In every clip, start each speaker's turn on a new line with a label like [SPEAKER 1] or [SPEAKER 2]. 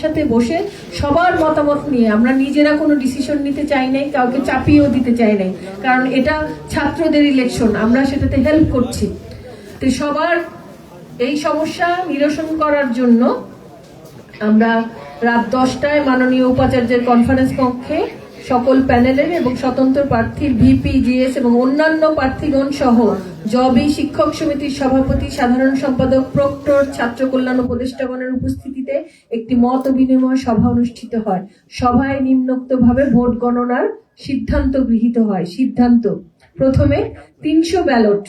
[SPEAKER 1] সাথে বসে সবার মতামত নিয়ে আমরা নিজেরা কোনো ডিসিশন নিতে চাই নাই, কাউকে চাপিয়েও দিতে চাই নাই, কারণ এটা ছাত্রদের ইলেকশন, আমরা সেটাতে হেল্প করছি। তো সবার এই সমস্যা নিরসন করার জন্য আমরা রাত 10টায় মাননীয় উপাচার্যের কনফারেন্স কক্ষে সকল প্যানেলের এবং স্বতন্ত্র প্রার্থীর ভিপি, জিএস এবং অন্যান্য প্রার্থীগণ সহ জবি, শিক্ষক সমিতির সভাপতি, সাধারণ সম্পাদক, প্রক্টর, ছাত্র কল্যাণ উপদেষ্টাগণের উপস্থিতিতে একটি মত বিনিময় সভা অনুষ্ঠিত হয়। সভায় নিম্নোক্তভাবে ভোট গণনার সিদ্ধান্ত গৃহীত হয়। সিদ্ধান্ত: প্রথমে 300 ব্যালট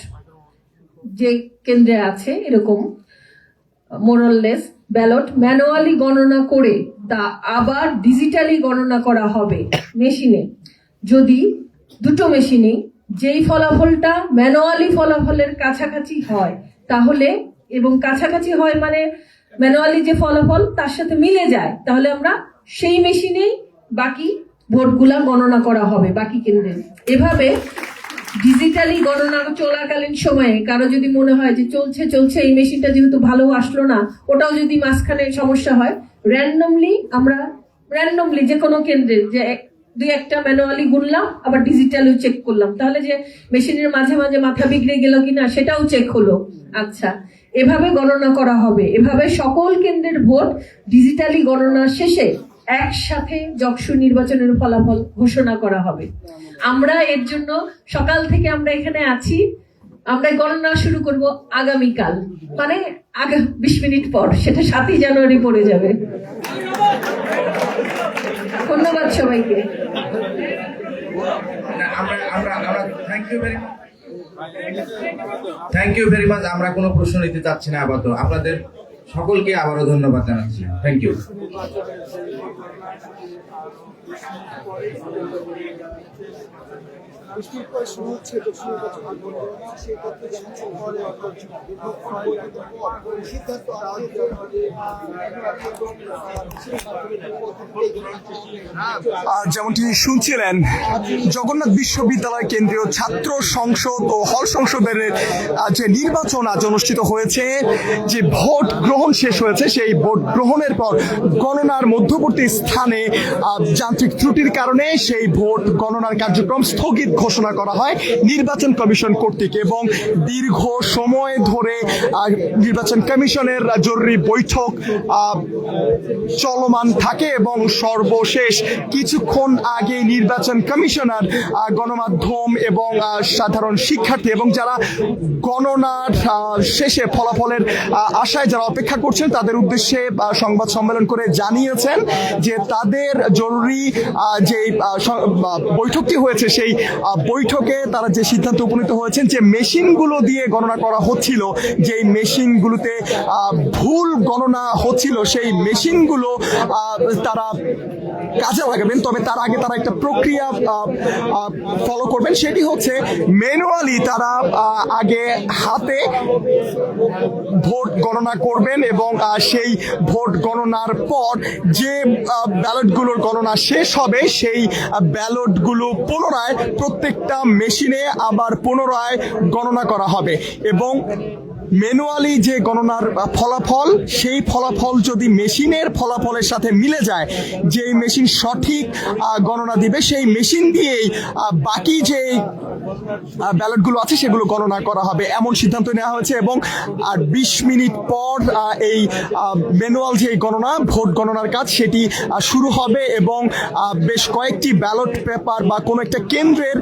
[SPEAKER 1] যে কেন্দ্রে আছে এরকম মোরাললেস ব্যালট ম্যানুয়ালি গণনা করে তা আবার ডিজিটালি গণনা করা হবে মেশিনে। যদি দুটো মেশিনে যেই ফলাফলটা ম্যানুয়ালি ফলাফলের কাছাকাছি হয় তাহলে, এবং কাছাকাছি হয় মানে ম্যানুয়ালি যে ফলাফল তার সাথে মিলে যায়, তাহলে আমরা সেই মেশিনেই বাকি ভোটগুলা গণনা করা হবে বাকি কেন্দ্রে। এভাবে ডিজিটালি গণনা চলাকালীন সময়ে কারো যদি মনে হয় যে চলছে এই মেশিনটা যেহেতু ভালো আসলো না, ওটাও যদি মাঝখানে সমস্যা হয়, র্যান্ডমলি যে কোনো কেন্দ্রের যে দুই একটা ম্যানুয়ালি গুনলাম, আবার ডিজিটালিও চেক করলাম, তাহলে যে মেশিনের মাঝে মাঝে মাথা বিগড়ে গেল কিনা সেটাও চেক হলো। আচ্ছা, এভাবে গণনা করা হবে। এভাবে সকল কেন্দ্রের ভোট ডিজিটালি গণনা শেষে একসাথে যকসু নির্বাচনের ফলাফল ঘোষণা করা হবে। আমরা এর জন্য সকাল থেকে আমরা এখানে আছি। আমরা গণনা শুরু করব আগামীকাল, মানে 20 মিনিট পর, সেটা 7ই জানুয়ারি পড়ে যাবে। ধন্যবাদ সবাইকে।
[SPEAKER 2] Thank you very much. আমরা কোনো প্রশ্ন নিতে চাচ্ছি না আপাতত। আপনাদের সকলকে আবারও ধন্যবাদ জানাচ্ছি। Thank you.
[SPEAKER 3] যেমনটি শুনছিলেন, জগন্নাথ বিশ্ববিদ্যালয় কেন্দ্রীয় ছাত্র সংসদ ও হল সংসদের যে নির্বাচন আজ অনুষ্ঠিত হয়েছে, যে ভোট গ্রহণ শেষ হয়েছে, সেই ভোট গ্রহণের পর গণনার মধ্যবর্তী স্থানে যান্ত্রিক ত্রুটির কারণে সেই ভোট গণনার কার্যক্রম স্থগিত ঘোষণা করা হয় নির্বাচন কমিশন কর্তৃক, এবং দীর্ঘ সময় ধরে নির্বাচন কমিশনের জরুরি বৈঠক চলমান থাকে এবং সর্বশেষ কিছুক্ষণ আগে নির্বাচন কমিশনার গণমাধ্যম এবং সাধারণ শিক্ষার্থী এবং যারা গণনার শেষে ফলাফলের আশায় যারা অপেক্ষা করছেন তাদের উদ্দেশ্যে সংবাদ সম্মেলন করে জানিয়েছেন যে তাদের জরুরি যে বৈঠকটি হয়েছে সেই বৈঠকে তারা যে সিদ্ধান্তে উপনীত হয়েছেন যে মেশিনগুলো দিয়ে গণনা করা হচ্ছিল, যেই মেশিনগুলোতে ভুল গণনা হচ্ছিল, সেই মেশিনগুলো তারা কাজে লাগাবেন। তবে তার আগে তারা একটা প্রক্রিয়া ফলো করবেন, সেটি হচ্ছে ম্যানুয়ালি তারা আগে হাতে ভোট গণনা করবেন এবং সেই ভোট গণনার পর যে ব্যালটগুলোর গণনা শেষ হবে সেই ব্যালটগুলো পুনরায় প্রত্যেকটা মেশিনে আবার পুনরায় গণনা করা হবে এবং ম্যানুয়ালি যে গণনার ফলাফল, সেই ফলাফল যদি মেশিনের ফলাফলের সাথে মিলে যায়, যে মেশিন সঠিক গণনা দিবে সেই মেশিন দিয়েই বাকি যে ব্যালটগুলো আছে সেগুলো গণনা করা হবে, এমন সিদ্ধান্ত নেওয়া হয়েছে। এবং 20 মিনিট পর এই ম্যানুয়াল যে গণনা, ভোট গণনার কাজ, সেটি শুরু হবে এবং বেশ কয়েকটি ব্যালট পেপার বা কোনো একটা কেন্দ্রের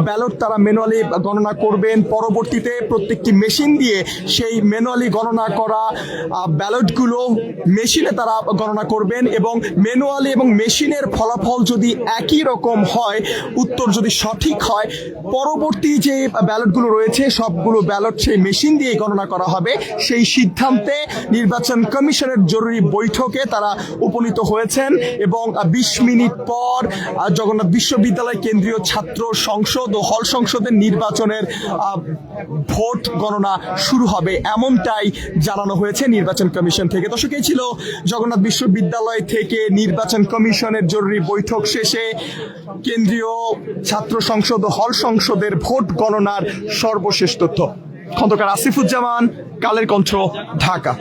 [SPEAKER 3] ব্যালট তারা ম্যানুয়ালি গণনা করবেন। পরবর্তীতে প্রত্যেকটি মেশিন দিয়ে সেই ম্যানুয়ালি গণনা করা ব্যালটগুলো মেশিনে তারা গণনা করবেন এবং ম্যানুয়ালি এবং মেশিনের ফলাফল যদি একই রকম হয়, উত্তর যদি সঠিক হয়, পরবর্তী যে ব্যালটগুলো রয়েছে সবগুলো ব্যালট সেই মেশিন দিয়ে গণনা করা হবে। সেই সিদ্ধান্তে নির্বাচন কমিশনের জরুরি বৈঠকে তারা উপনীত হয়েছেন এবং 20 মিনিট পর জগন্নাথ বিশ্ববিদ্যালয় কেন্দ্রীয় ছাত্র সংসদ ও হল সংসদের নির্বাচনের ভোট গণনা শুরু হবে, এমনটাই জানানো হয়েছে নির্বাচন কমিশন থেকে। দর্শক, এই ছিল জগন্নাথ বিশ্ববিদ্যালয় থেকে নির্বাচন কমিশনের জরুরি বৈঠক শেষে কেন্দ্রীয় ছাত্র সংসদ ও হল সংসদের ভোট গণনার সর্বশেষ তথ্য। খন্দকার আসিফুজ্জামান, কালের কণ্ঠ, ঢাকা।